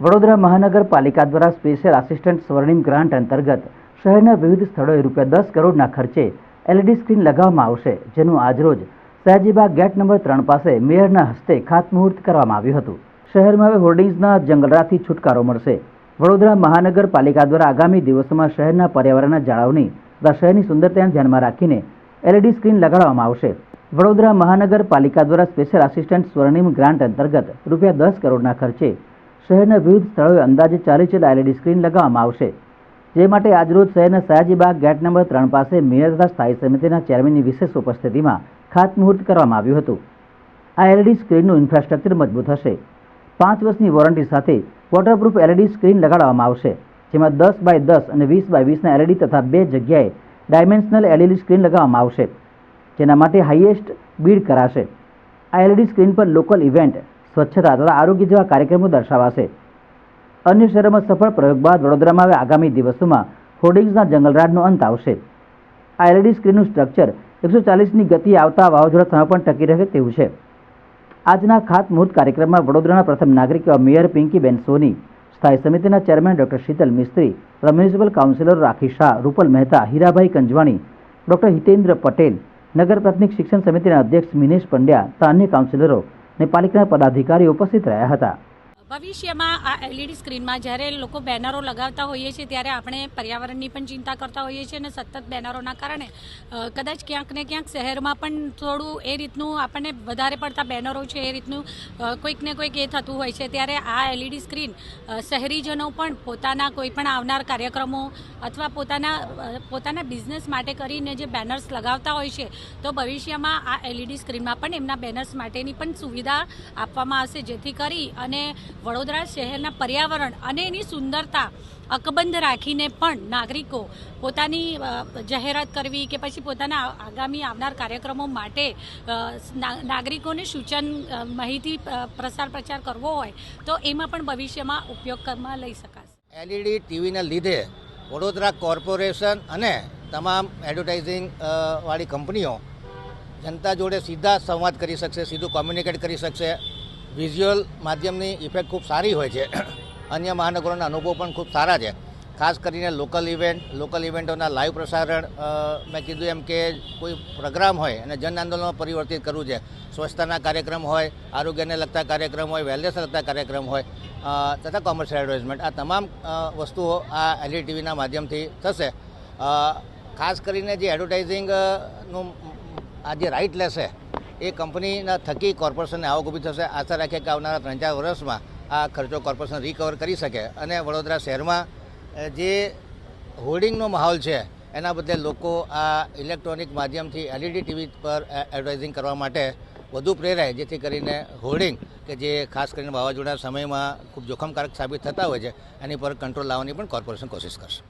વડોદરા મહાનગરપાલિકા દ્વારા special assistant સ્વર્ણિમ grant અંતર્ગત શહેરના વિવિધ સ્થળોએ ₹10 કરોડના ખર્ચે એલઈડી સ્ક્રીન લગાવવામાં આવશે, જેનું આજરોજ સયાજીબાગ ગેટ નંબર 3 પાસે મેયરના હસ્તે ખાતમુહૂર્ત કરવામાં આવ્યું હતું। શહેરમાં હવે હોર્ડિંગ્સના જંગલરાજથી છુટકારો મળશે। વડોદરા મહાનગરપાલિકા દ્વારા આગામી દિવસોમાં શહેરના પર્યાવરણના જાળવણી તથા શહેરની સુંદરતાને ધ્યાનમાં રાખીને એલઈડી સ્ક્રીન લગાડવામાં આવશે। વડોદરા મહાનગરપાલિકા દ્વારા સ્પેશિયલ આસિસ્ટન્ટ સ્વર્ણિમ ગ્રાન્ટ અંતર્ગત ₹10 કરોડના ખર્ચે શહેરના વિવિધ સ્થળોએ અંદાજે 40 જેટલા એલઈડી સ્ક્રીન લગાવવામાં આવશે, જે માટે આજરોજ શહેરના સયાજીબાગ ગેટ નંબર 3 પાસે મેયર તથા સ્થાયી સમિતિના ચેરમેનની વિશેષ ઉપસ્થિતિમાં ખાતમુહૂર્ત કરવામાં આવ્યું હતું। આ એલઈડી સ્ક્રીનનું ઇન્ફ્રાસ્ટ્રક્ચર મજબૂત હશે। 5 વર્ષની વોરંટી સાથે વોટરપ્રૂફ એલઈડી સ્ક્રીન લગાડવામાં આવશે, જેમાં 10x10 અને 20x20ના એલઈડી તથા 2 જગ્યાએ ડાયમેન્શનલ એલઈડી સ્ક્રીન લગાવવામાં આવશે, જેના માટે હાઈએસ્ટ બીડ કરાશે। આ એલઈડી સ્ક્રીન પર લોકલ ઇવેન્ટ, સ્વચ્છતા તથા આરોગ્ય જેવા કાર્યક્રમો દર્શાવાશે। અન્ય શહેરોમાં સફળ પ્રયોગ બાદ વડોદરામાં હવે આગામી દિવસોમાં હોર્ડિંગ્સના જંગલરાજનો અંત આવશે। આ એલઈડી સ્ક્રીનનું સ્ટ્રક્ચર 140ની ગતિએ આવતા વાવાઝોડા સમય પણ ટકી રહે તેવું છે। આજના ખાતમુહૂર્ત કાર્યક્રમમાં વડોદરાના પ્રથમ નાગરિક એવા મેયર પિંકીબેન સોની, સ્થાયી સમિતિના ચેરમેન ડોક્ટર શીતલ મિસ્ત્રી તથા મ્યુનિસિપલ કાઉન્સિલરો રાખી શાહ, રૂપલ મહેતા, હીરાભાઈ કંજવાણી, ડોક્ટર હિતેન્દ્ર પટેલ, નગર પ્રાથમિક શિક્ષણ સમિતિના અધ્યક્ષ મિનેશ પંડ્યા તથા અન્ય કાઉન્સિલરો અને પાલિકાના પદાધિકારીઓ ઉપસ્થિત રહ્યા હતા। ભવિષ્યમાં આ એલઈડી સ્ક્રીનમાં જ્યારે લોકો બેનરો લગાવતા હોઈએ છીએ ત્યારે આપણે પર્યાવરણની પણ ચિંતા કરતા હોઈએ છીએ અને સતત બેનરોના કારણે કદાચ ક્યાંક ને ક્યાંક શહેરમાં પણ થોડું એ રીતનું આપણને વધારે પડતા બેનરો છે એ રીતનું કોઈક ને કોઈક એ થતું હોય છે। ત્યારે આ એલઈડી સ્ક્રીન શહેરીજનો પણ પોતાના કોઈ પણ આવનાર કાર્યક્રમો અથવા પોતાના બિઝનેસ માટે કરીને જે બેનર્સ લગાવતા હોય છે, તો ભવિષ્યમાં આ એલઈડી સ્ક્રીનમાં પણ એમના બેનર્સ માટેની પણ સુવિધા આપવામાં આવશે, જેથી કરી અને વડોદરા શહેરના પર્યાવરણ અને એની સુંદરતા અકબંધ રાખીને પણ નાગરિકો પોતાની જાહેરાત કરવી કે પછી પોતાના આગામી આવનાર કાર્યક્રમો માટે નાગરિકોને સૂચન, માહિતી પ્રચાર કરવો હોય તો એમાં પણ ભવિષ્યમાં ઉપયોગમાં લઈ શકાશે। એલઈડી ટીવીના લીધે વડોદરા કોર્પોરેશન અને તમામ એડવર્ટાઇઝિંગ વાળી કંપનીઓ જનતા જોડે સીધા સંવાદ કરી શકશે, સીધું કોમ્યુનિકેટ કરી શકશે। વિઝ્યુઅલ માધ્યમની ઇફેક્ટ ખૂબ સારી હોય છે। અન્ય મહાનગરોના અનુભવ પણ ખૂબ સારા છે, ખાસ કરીને લોકલ ઇવેન્ટોના લાઈવ પ્રસારણ। મેં કીધું એમ કે કોઈ પ્રોગ્રામ હોય અને જન આંદોલનમાં પરિવર્તિત કરવું છે, સ્વચ્છતાના કાર્યક્રમ હોય, આરોગ્યને લગતા કાર્યક્રમ હોય, વેલનેસને લગતા કાર્યક્રમ હોય તથા કોમર્શિયલ એડવર્ટાઇઝમેન્ટ, આ તમામ વસ્તુઓ આ એલઈડી ટીવીના માધ્યમથી થશે। ખાસ કરીને જે એડવર્ટાઇઝિંગનું આ જે રાઇટ લેશે એ કંપનીના થકી કોર્પોરેશનને આવક ઊભી થશે। આશા રાખીએ કે આવનારા 3-4 વર્ષમાં આ ખર્ચો કોર્પોરેશન રિકવર કરી શકે અને વડોદરા શહેરમાં જે હોર્ડિંગનો માહોલ છે એના બદલે લોકો આ ઇલેક્ટ્રોનિક માધ્યમથી એલઈડી ટીવી પર એડવર્ટાઇઝિંગ કરવા માટે વધુ પ્રેરાય, જેથી કરીને હોર્ડિંગ કે જે ખાસ કરીને વાવાઝોડા સમયમાં ખૂબ જોખમકારક સાબિત થતા હોય છે એની પર કંટ્રોલ લાવવાની પણ કોર્પોરેશન કોશિશ કરશે।